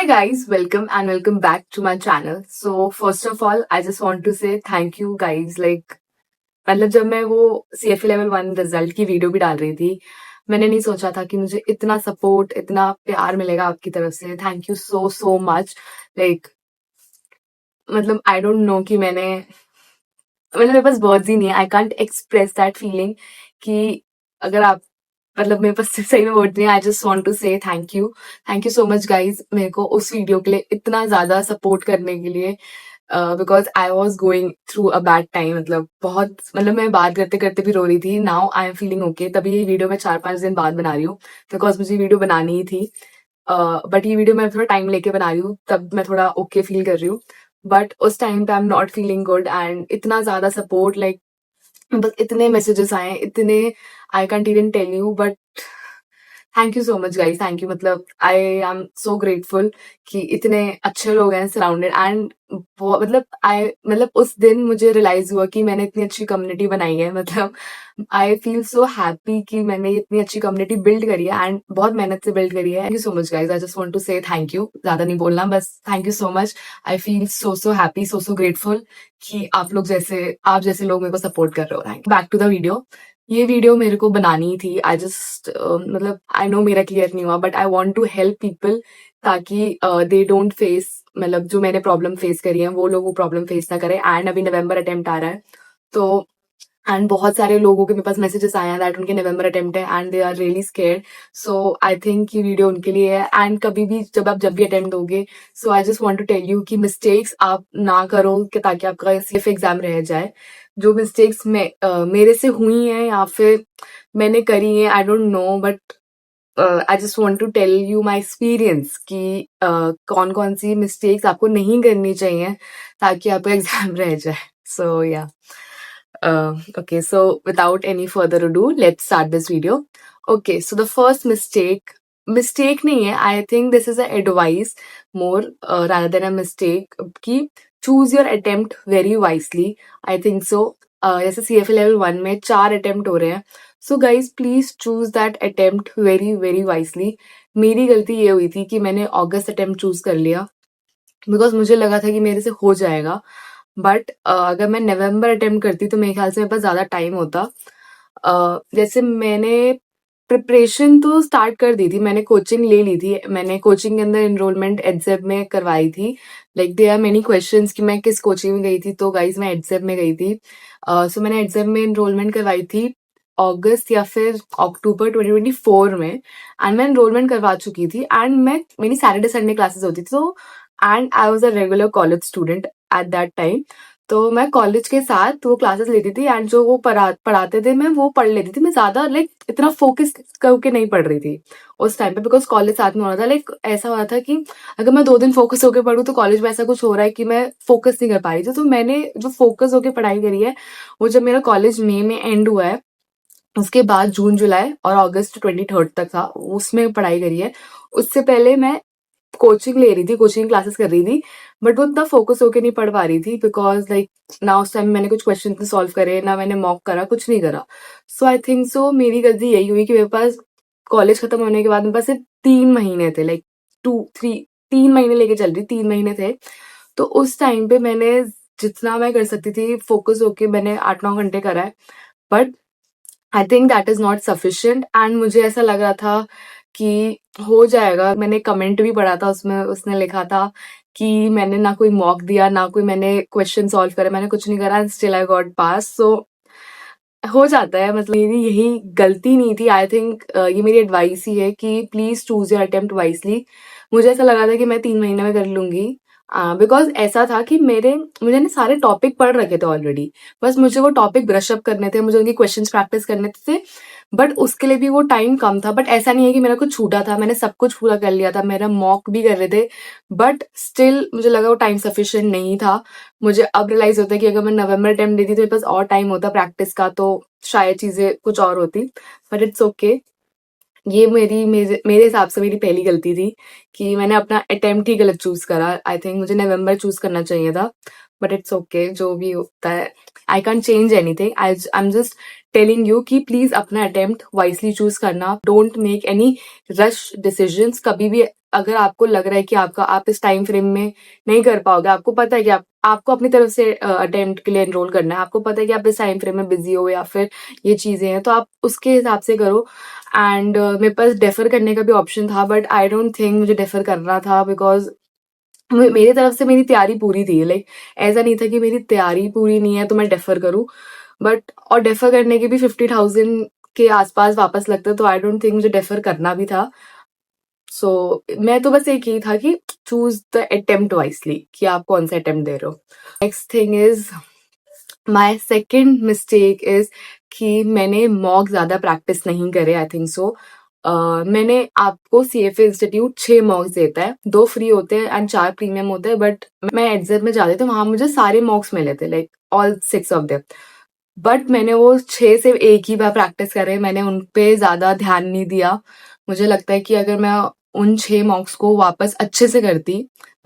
Hi guys, welcome and welcome back to my channel. So first of all, I just want to say thank you guys. मतलब जब मैं वो CFA level 1 result की video भी डाल रही थी, मैंने नहीं सोचा था कि मुझे इतना सपोर्ट, इतना प्यार मिलेगा आपकी तरफ से. Thank you so so much. Like मतलब आई डोंट नो कि मेरे पास वर्ड्स ही नहीं है. I can't express that feeling कि अगर आप मतलब मेरे पास सही में वर्ड नहीं है. आई just want to say thank you so much guys मेरे को उस वीडियो के लिए इतना ज्यादा सपोर्ट करने के लिए. Because I was going through a bad time. मतलब मैं बात करते करते भी रो रही थी. Now I am feeling okay. तभी ये वीडियो मैं 4-5 दिन बाद बना रही हूँ बिकॉज मुझे वीडियो बनानी ही थी. बट ये वीडियो मैं थोड़ा टाइम लेके बना रही हूँ, तब मैं थोड़ा ओके फील कर रही हूँ. बट उस टाइम पे I am not feeling good and इतना ज्यादा सपोर्ट. बस इतने मैसेजेस आए, इतने I can't even tell you. But thank you so much guys. Thank you. मतलब आई एम सो ग्रेटफुल कि इतने अच्छे लोग हैं सराउंडेड. एंड मतलब उस दिन मुझे रियलाइज हुआ कि मैंने इतनी अच्छी कम्युनिटी बनाई है. मतलब आई फील सो हैप्पी कि मैंने इतनी अच्छी कम्युनिटी बिल्ड करी है एंड बहुत मेहनत से बिल्ड करी है. Thank you so much guys. I just want to say thank you. ज्यादा नहीं बोलना, बस thank you so much. I feel so so happy, so so grateful कि आप जैसे लोग मेरे को सपोर्ट कर रहे हो. Thank back to the video. ये वीडियो मेरे को बनानी थी. आई जस्ट मतलब आई नो मेरा क्लियर नहीं हुआ, but I want to help people ताकि दे डोंट फेस, मतलब जो मैंने प्रॉब्लम फेस करी है वो लोग वो प्रॉब्लम फेस ना करें. एंड अभी नवंबर अटेम्प्ट आ रहा है, तो एंड बहुत सारे लोगों के मेरे पास मैसेजेस आए हैं दैट उनके नवंबर अटेम्प्ट है and they are really scared. So I think ये वीडियो उनके लिए है. एंड कभी भी जब भी अटेम्प्ट दोगे, so I just want to tell you कि मिस्टेक्स आप ना करो कि ताकि आपका सिर्फ एग्जाम रह जाए. जो मिस्टेक्स मेरे से हुई हैं या फिर मैंने करी हैं, I don't know, but I just want to tell you my experience कि कौन कौन सी मिस्टेक्स आपको नहीं करनी चाहिए ताकि आपका एग्जाम रह जाए. सो या okay, so without any further ado, let's start this video. Okay, so the first mistake नहीं है. I think this is a advice more rather than a mistake कि choose your attempt very wisely. I think so. जैसे CFA level 1 में 4 attempt हो रहे हैं. So guys, please choose that attempt very very wisely. मेरी गलती ये हुई थी कि मैंने अगस्त attempt choose कर लिया बिकॉज मुझे लगा था कि मेरे से हो जाएगा. बट अगर मैं नवंबर अटेम्प्ट करती तो मेरे ख्याल से मेरे पास ज्यादा टाइम होता. जैसे मैंने प्रिपरेशन तो स्टार्ट कर दी थी, मैंने कोचिंग ले ली थी. मैंने कोचिंग के अंदर एनरोलमेंट एडजेब में करवाई थी. Like there are many questions कि मैं किस कोचिंग में गई थी. तो गाइज मैं एडजेब में गई थी. सो मैंने एडजेब में एनरोलमेंट करवाई थी अगस्त या फिर अक्टूबर 2024 में. एंड मैं एनरोलमेंट करवा चुकी थी एंड मेरी सैटरडे संडे क्लासेस होती थी. तो and I was a regular college student at that time. तो मैं कॉलेज के साथ वो क्लासेस लेती थी एंड जो वो पढ़ाते थे मैं वो पढ़ लेती थी. मैं ज्यादा इतना फोकस करके नहीं पढ़ रही थी उस टाइम पे बिकॉज कॉलेज साथ में हो रहा था. ऐसा हो रहा था कि अगर मैं 2 दिन फोकस होकर पढ़ूँ तो कॉलेज में ऐसा कुछ हो रहा है कि मैं फोकस नहीं कर पा रही थी. तो मैंने जो फोकस होकर पढ़ाई करी है वो जब मेरा कॉलेज मई में एंड हुआ है, उसके बाद जून जुलाई और अगस्त 23 तक था, उसमें पढ़ाई करी है. उससे पहले मैं कोचिंग ले रही थी, कोचिंग क्लासेस कर रही थी, बट वो इतना फोकस होके नहीं पढ़ पा रही थी बिकॉज ना उस टाइम मैंने कुछ क्वेश्चन सॉल्व करे, ना मैंने मॉक करा, कुछ नहीं करा. सो आई थिंक सो मेरी गलती यही हुई कि मेरे पास कॉलेज खत्म होने के बाद मेरे पास सिर्फ 3 महीने थे. 3 महीने लेके चल रही, 3 महीने थे. तो उस टाइम पे मैंने जितना मैं कर सकती थी फोकस होके मैंने 8-9 घंटे करा है. But I think that is not sufficient and मुझे ऐसा लग रहा था कि हो जाएगा. मैंने कमेंट भी पढ़ा था, उसमें उसने लिखा था कि मैंने ना कोई मॉक दिया, ना कोई मैंने क्वेश्चन सॉल्व करे, मैंने कुछ नहीं करा एंड स्टिल आई गॉट पास. सो हो जाता है. मतलब मेरी यही गलती नहीं थी. आई थिंक ये मेरी एडवाइस ही है कि please choose your attempt wisely. मुझे ऐसा लगा था कि मैं 3 महीने में कर लूंगी बिकॉज ऐसा था कि मुझे ना सारे टॉपिक पढ़ रखे थे ऑलरेडी. बस मुझे वो टॉपिक ब्रश अप करने थे, मुझे उनकी क्वेश्चंस प्रैक्टिस करने थे. बट उसके लिए भी वो टाइम कम था. बट ऐसा नहीं है कि मेरा कुछ छूटा था, मैंने सब कुछ पूरा कर लिया था, मेरा मॉक भी कर रहे थे. बट स्टिल मुझे लगा वो टाइम सफिशिएंट नहीं था. मुझे अब रियलाइज होता है कि अगर मैं नवंबर अटेम्प्ट देती तो मेरे पास और टाइम होता प्रैक्टिस का, तो शायद चीजें कुछ और होती. But it's okay. ये मेरे हिसाब से मेरी पहली गलती थी कि मैंने अपना अटेम्प्ट ही गलत चूज करा. आई थिंक मुझे नवंबर चूज करना चाहिए था. बट इट्स ओके, जो भी होता है I can change anything. I am just telling you कि प्लीज अपना अटेम्प्ट वाइसली चूज करना, don't make any rush decisions कभी भी। अगर आपको लग रहा है कि आप इस टाइम फ्रेम में नहीं कर पाओगे, आपको पता है कि आपको अपनी तरफ से अटेम्प्ट के लिए एनरोल करना है, आपको पता है कि आप इस टाइम फ्रेम में बिजी हो या फिर ये चीजें हैं, तो आप उसके हिसाब से करो। एंड मेरे पास डेफर करने का भी ऑप्शन था, बट आई डोंट थिंक मुझे डेफर करना था, बिकॉज मेरी तरफ से मेरी तैयारी पूरी थी। लाइक ऐसा नहीं था कि मेरी तैयारी पूरी नहीं है तो मैं डेफर करूं, बट और डेफर करने के भी 50,000 के आसपास वापस लगता, तो आई डोंट थिंक मुझे डेफर करना भी था। सो मैं तो बस एक ही था कि चूज द अटेम्प्ट वाइसली, कि आप कौन सा अटेम्प्ट दे रहे हो। Next thing is, my second mistake is कि मैंने मॉक ज्यादा प्रैक्टिस नहीं करे। आई थिंक सो मैंने आपको CFA इंस्टीट्यूट 6 मॉक्स देता है, 2 फ्री होते हैं एंड 4 प्रीमियम होते हैं, बट मैं एग्जाम में जाती तो वहां मुझे सारे मॉक्स मिले थे, like all 6 of them. But मैंने वो 6 से एक ही बार प्रैक्टिस करे, मैंने उन पे ज्यादा ध्यान नहीं दिया। मुझे लगता है कि अगर मैं उन 6 मॉक्स को वापस अच्छे से करती,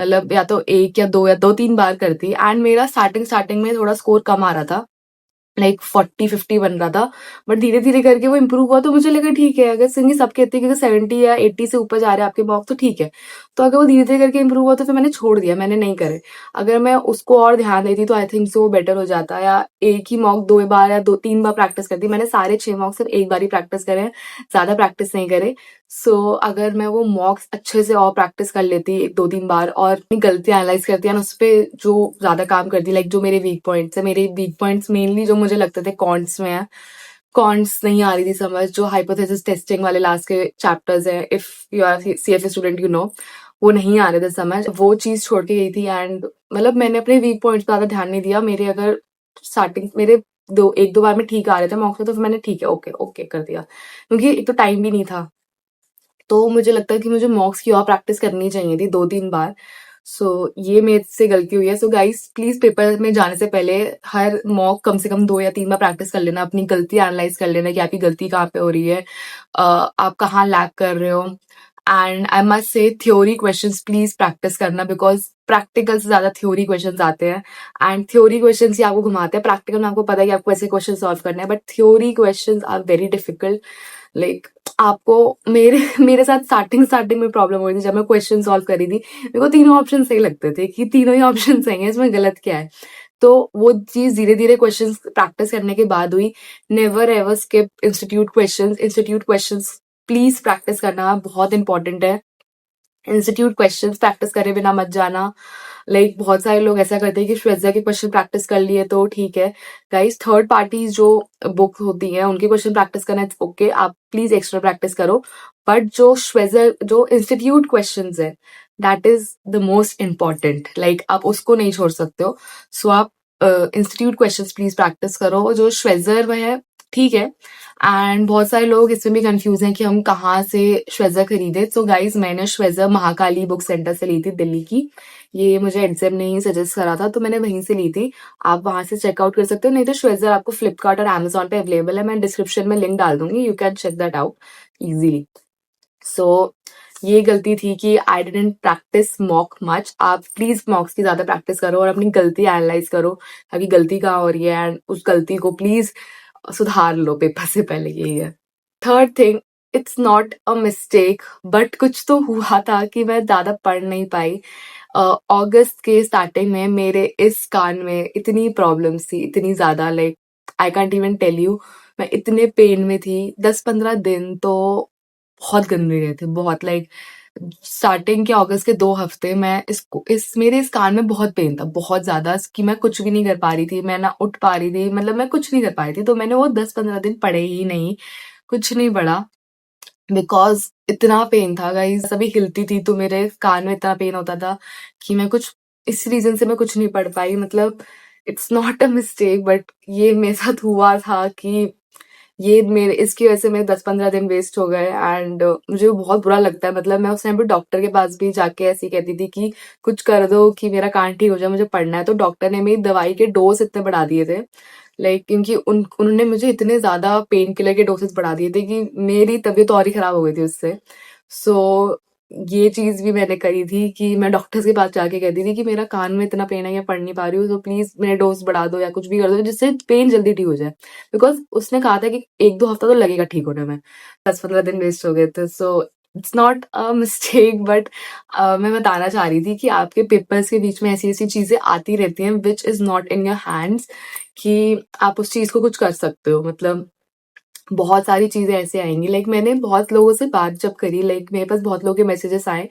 मतलब या तो एक या दो या 2-3 बार करती, एंड मेरा स्टार्टिंग में थोड़ा स्कोर कम आ रहा था, लाइक 40-50 बन रहा था, बट धीरे धीरे करके वो इम्प्रूव हुआ, तो मुझे लगा ठीक है, अगर सिंगी सब कहते हैं कि 70 या 80 से ऊपर जा रहे हैं आपके मॉक तो ठीक है। तो अगर वो धीरे धीरे करके इम्प्रूव हुआ तो फिर मैंने छोड़ दिया, मैंने नहीं करे। अगर मैं उसको और ध्यान देती तो आई थिंक सो बेटर हो जाता, या एक ही मॉक 2 बार या 2-3 बार प्रैक्टिस करती। मैंने सारे 6 मॉक सिर्फ एक बार ही प्रैक्टिस करे, ज्यादा प्रैक्टिस नहीं करे। अगर मैं वो मॉक्स अच्छे से और प्रैक्टिस कर लेती 1-2-3 बार, और अपनी गलतियां एनालाइज करती है, उस पर जो ज्यादा काम करती, लाइक जो मेरे वीक पॉइंट्स है, मेरे वीक पॉइंट्स मेनली जो मुझे लगते थे कॉन्ट्स में है। कॉन्ट्स नहीं आ रही थी समझ, जो हाइपोथेसिस टेस्टिंग वाले लास्ट के चैप्टर्स हैं, if you are CFA student you know, वो नहीं आ रहे थे समझ, वो चीज छोड़ के गई थी। एंड मतलब मैंने अपने वीक पॉइंट्स पर ज्यादा ध्यान नहीं दिया। मेरे अगर स्टार्टिंग मेरे 1-2 बार में ठीक आ रहे थे मॉक्स में, तो फिर मैंने ठीक है ओके ओके कर दिया, क्योंकि एक तो टाइम भी नहीं था। तो मुझे लगता है कि मुझे मॉक्स की और प्रैक्टिस करनी चाहिए थी 2-3 बार। ये मेरे से गलती हुई है। गाइस प्लीज पेपर में जाने से पहले हर मॉक कम से कम 2 या 3 बार प्रैक्टिस कर लेना, अपनी गलती एनालाइज कर लेना कि आपकी गलती कहाँ पे हो रही है, आप कहाँ लैग कर रहे हो। And I must say theory questions please practice करना, बिकॉज प्रैक्टिकल से ज्यादा थ्योरी क्वेश्चंस आते हैं, एंड थ्योरी क्वेश्चंस ही आपको घुमाते हैं। प्रैक्टिकल में आपको पता है कि आपको ऐसे क्वेश्चन सॉल्व करने हैं, but theory questions are very difficult. Like आपको मेरे मेरे साथ स्टार्टिंग में प्रॉब्लम हो रही थी जब मैं क्वेश्चन सॉल्व करी थी। मेरे को तीनों ऑप्शन सही लगते थे कि तीनों ही ऑप्शन सही है, इसमें गलत क्या है। तो वो चीज धीरे धीरे क्वेश्चंस प्रैक्टिस करने के बाद हुई। Never ever skip institute questions please practice करना बहुत इंपॉर्टेंट है। इंस्टीट्यूट क्वेश्चंस प्रैक्टिस करे बिना मत जाना। लाइक बहुत सारे लोग ऐसा करते हैं कि श्वेजा के क्वेश्चन प्रैक्टिस कर लिए तो ठीक है। गाइस थर्ड पार्टीज जो बुक होती हैं उनके क्वेश्चन प्रैक्टिस करना इट्स ओके, आप प्लीज एक्स्ट्रा प्रैक्टिस करो, बट जो श्वेजा जो इंस्टीट्यूट क्वेश्चंस है that is the most important, like आप उसको नहीं छोड़ सकते हो। आप इंस्टीट्यूट क्वेश्चंस प्लीज प्रैक्टिस करो। जो श्वेजर वह है ठीक है। एंड बहुत सारे लोग इसमें भी कंफ्यूज हैं कि हम कहाँ से श्वेजा खरीदे। गाइज मैंने श्वेजा महाकाली बुक सेंटर से ली थी, दिल्ली की। ये मुझे एग्जाम ने ही सजेस्ट करा था, तो मैंने वहीं से ली थी। आप वहां से चेकआउट कर सकते हो, नहीं तो श्वेजर आपको फ्लिपकार्ट और अमेजोन पे अवेलेबल है। मैं डिस्क्रिप्शन में लिंक डाल दूंगी, you can check that out easily. ये गलती थी कि I didn't practice mock much. आप प्लीज मॉक्स की ज्यादा प्रैक्टिस करो और अपनी गलती एनालाइज करो, ताकि गलती कहाँ हो रही है, एंड उस गलती को प्लीज सुधार लो पेपर से पहले। यही है third thing. It's not a mistake, but कुछ तो हुआ था कि मैं ज्यादा पढ़ नहीं पाई। अगस्त के स्टार्टिंग में मेरे इस कान में इतनी प्रॉब्लम्स थी, इतनी ज्यादा, like I can't even tell you. मैं इतने पेन में थी 10-15 दिन, तो बहुत गंदे गए थे, बहुत। लाइक स्टार्टिंग के अगस्त के 2 हफ्ते मैं मेरे इस कान में बहुत पेन था, बहुत ज्यादा, कि मैं कुछ भी नहीं कर पा रही थी, मैं ना उठ पा रही थी, मतलब मैं कुछ नहीं कर पा रही थी। तो मैंने वो 10-15 दिन पढ़े ही नहीं, कुछ नहीं पढ़ा, बिकॉज इतना पेन था गाइज। सभी हिलती थी तो मेरे कान में इतना पेन होता था कि मैं कुछ, इस रीजन से मैं कुछ नहीं पढ़ पाई। मतलब it's not a mistake, but ये मेरे साथ हुआ था कि ये मेरे इसकी वजह से मेरे 10-15 दिन वेस्ट हो गए, एंड मुझे बहुत बुरा लगता है। मतलब मैं उस टाइम पे डॉक्टर के पास भी जाके ऐसी कहती थी कि कुछ कर दो कि मेरा कान ठीक हो जाए, मुझे पढ़ना है। तो डॉक्टर ने मेरी दवाई के डोज इतने बढ़ा दिए थे, लाइक क्योंकि उन्होंने मुझे इतने ज्यादा पेन किलर के डोसेस बढ़ा दिए थे कि मेरी तबीयत और ही खराब हो गई थी उससे। सो ये चीज़ भी मैंने करी थी कि मैं डॉक्टर्स के पास जाके कहती थी कि मेरा कान में इतना पेन है या पढ़ नहीं पा रही हूँ, तो प्लीज़ मेरा डोज़ बढ़ा दो या कुछ भी कर दो जिससे पेन जल्दी ठीक हो जाए। बिकॉज़ उसने कहा था कि 1-2 हफ्ता तो लगेगा ठीक होने में। 10-15 दिन वेस्ट हो गए थे। So it's not a mistake but मैं बताना चाह रही थी कि आपके पेपर्स के बीच में ऐसी-ऐसी चीज़ें आती रहती हैं which is not in your hands कि आप उस चीज़ को कुछ कर सकते हो। मतलब बहुत सारी चीज़ें ऐसे आएँगी। लाइक मैंने बहुत लोगों से बात जब करी, लाइक मेरे पास बहुत लोगों के मैसेजेस आए,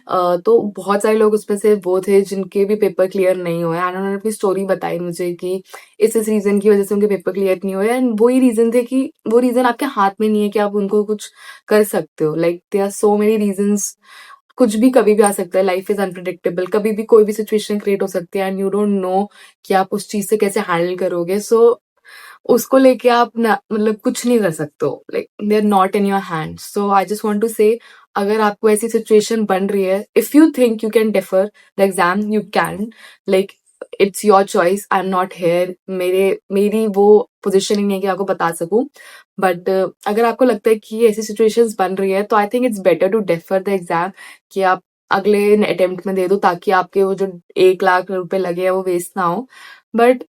तो बहुत सारे लोग उसमें से वो थे जिनके भी पेपर क्लियर नहीं हुए एंड उन्होंने अपनी स्टोरी बताई मुझे कि इस रीज़न की वज़ह से उनके पेपर क्लियर नहीं हुए एंड वही रीज़न थे कि वो रीज़न आपके हाथ में नहीं है कि आप उनको कुछ कर सकते हो। Like there are so many reasons. कुछ भी कभी भी आ सकता है। Life is unpredictable. कभी भी कोई भी सिचुएशन क्रिएट हो सकती है एंड यू डोंट नो कि आप उस चीज़ से कैसे हैंडल करोगे। सो उसको लेके आप ना मतलब कुछ नहीं कर सकते हो। Like they are not in your hands. So I just want to say, अगर आपको ऐसी सिचुएशन बन रही है, if you think you can defer the exam you can. Like it's your choice. I am not here, मेरी वो position ही नहीं है कि आपको बता सकूं। बट अगर आपको लगता है कि ऐसी सिचुएशंस बन रही है तो I think it's better to defer the exam, कि आप अगले अटेम्प्ट में दे दो ताकि आपके वो जो 1 लाख रुपए लगे हैं वो वेस्ट ना हो। बट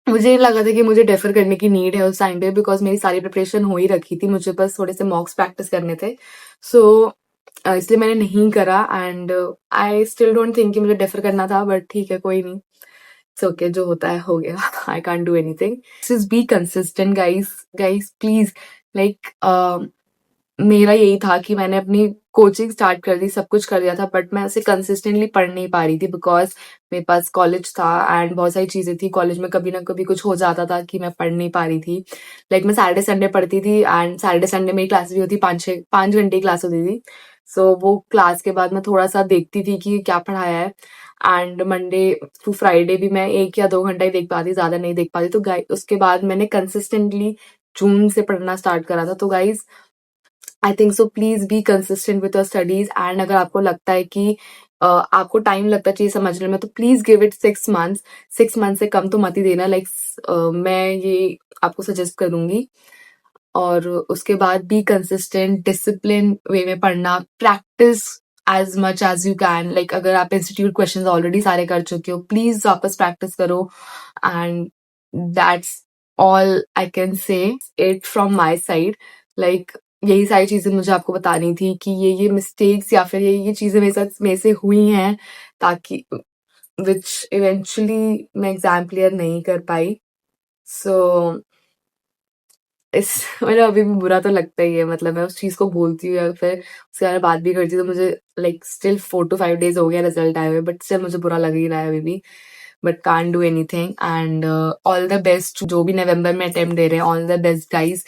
मुझे लगा था कि मुझे डेफर करने की नीड है उस टाइम पे, बिकॉज मेरी सारी प्रिपरेशन हो ही रखी थी, मुझे बस थोड़े से मॉक्स प्रैक्टिस करने थे। सो इसलिए मैंने नहीं करा and I still don't think कि मुझे डेफर करना था, बट ठीक है कोई नहीं। इट्स ओके, जो होता है हो गया। I can't do anything. Just be consistent guys. Guys please, like मेरा यही था कि मैंने अपनी कोचिंग स्टार्ट कर दी, सब कुछ कर दिया था, बट मैं उसे कंसिस्टेंटली पढ़ नहीं पा रही थी बिकॉज मेरे पास कॉलेज था एंड बहुत सारी चीजें थी कॉलेज में। कभी ना कभी कुछ हो जाता था कि मैं पढ़ नहीं पा रही थी। लाइक मैं सैटरडे संडे पढ़ती थी एंड सैटरडे संडे मेरी क्लास भी होती, 5 घंटे की क्लास होती थी। सो वो क्लास के बाद मैं थोड़ा सा देखती थी कि क्या पढ़ाया है एंड मंडे टू फ्राइडे भी मैं 1 या 2 घंटा ही देख पाती, ज्यादा नहीं देख पाती। तो उसके बाद मैंने कंसिस्टेंटली जून से पढ़ना स्टार्ट करा था। तो guys I think so, please be consistent with your studies and अगर आपको लगता है कि आपको टाइम लगता है चीज समझने में तो please give it 6 months. 6 month से कम तो मत ही देना। लाइक मैं ये आपको सजेस्ट करूंगी। और उसके बाद बी कंसिस्टेंट, डिसिप्लिन वे में पढ़ना, practice as much as you can. Like अगर आप इंस्टीट्यूट क्वेश्चंस ऑलरेडी सारे कर चुके हो, प्लीज वापस प्रैक्टिस करो and that's all I can say it from my side. Like यही सारी चीजें मुझे आपको बतानी थी कि ये मिस्टेक्स या फिर ये चीजें मेरे से हुई हैं ताकि विच इवेंचुअली मैं एग्जाम क्लियर नहीं कर पाई। सो इस मतलब अभी भी बुरा तो लगता ही है। मतलब मैं उस चीज को बोलती हूँ या फिर उसके बारे में बात भी करती हूँ तो मुझे लाइक स्टिल 4 to 5 days हो गया रिजल्ट आए हुए, बट स्टिल मुझे बुरा लग ही रहा है अभी भी। But can't do anything and all the best जो भी नवंबर में अटेम्प्ट दे रहे हैं। All the best guys.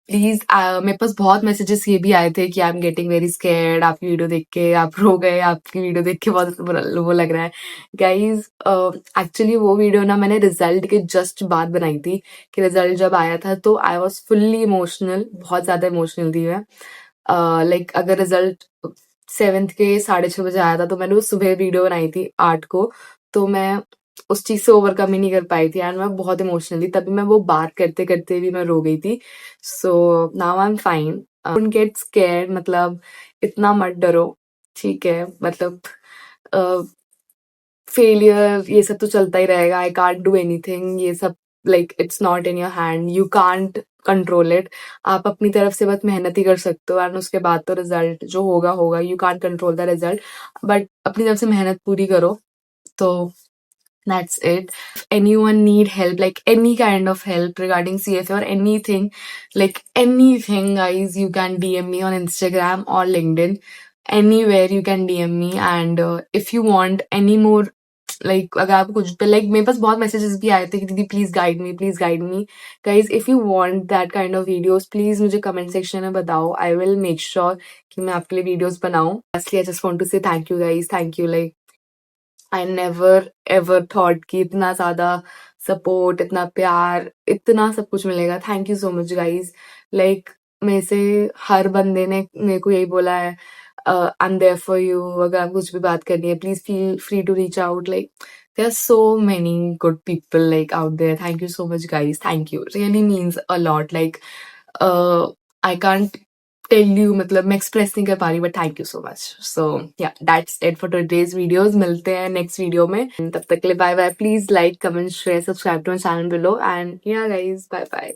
Please मेरे पास बहुत मैसेजेस ये भी आए थे कि I am getting very scared, आपकी वीडियो देख के आप रो गए, आपकी वीडियो देख के बहुत वो लग रहा है। गाइज एक्चुअली वो वीडियो ना मैंने रिजल्ट के जस्ट बाद बनाई थी कि रिजल्ट जब आया था तो आई वॉज फुल्ली इमोशनल, बहुत ज्यादा इमोशनल थी मैं। लाइक अगर रिजल्ट 7th के 6:30 बजे आया था तो मैंने वो सुबह वीडियो बनाई थी 8 को, तो मैं उस चीज से ओवरकम ही नहीं कर पाई थी एंड मैं बहुत इमोशनल थी। तभी मैं वो बात करते करते भी मैं रो गई थी। So now I am fine. Don't get scared, मतलब इतना मत डरो, ठीक है। मतलब फेलियर ये सब तो चलता ही रहेगा। आई कांट डू एनीथिंग, ये सब like it's not in your hand, you can't control it. आप अपनी तरफ से बस मेहनत ही कर सकते हो एंड उसके बाद तो रिजल्ट जो होगा होगा। You can't control the result, but अपनी तरफ से मेहनत पूरी करो। तो that's it. If anyone need help, like any kind of help regarding CFA or anything, like anything, guys, you can DM me on Instagram or LinkedIn. Anywhere you can DM me. And if you want any more, like अगर आपको कुछ पे like मेरे पास बहुत messages भी आए थे कि दीदी please guide me guys. If you want that kind of videos, please मुझे comment section में बताओ. I will make sure कि मैं आपके लिए videos बनाऊं. Lastly, I just want to say thank you guys. Thank you. Like I never ever thought कि इतना ज्यादा सपोर्ट, इतना प्यार, इतना सब कुछ मिलेगा। Thank you so much guys. Like मेरे से हर बंदे ने मेरे को यही बोला है, I am there for you, अगर आप कुछ भी बात करनी है please feel free to reach out. Like there are so many good people like out there. Thank you so much guys, thank you, really means a lot. Like I can't tell you, मतलब मैं express नहीं कर पा रही, but thank you so much. So yeah that's it for today's videos. मिलते हैं next video में. तब तक के लिए bye bye. Please like, comment, share, subscribe to my channel below. And yeah guys, bye bye.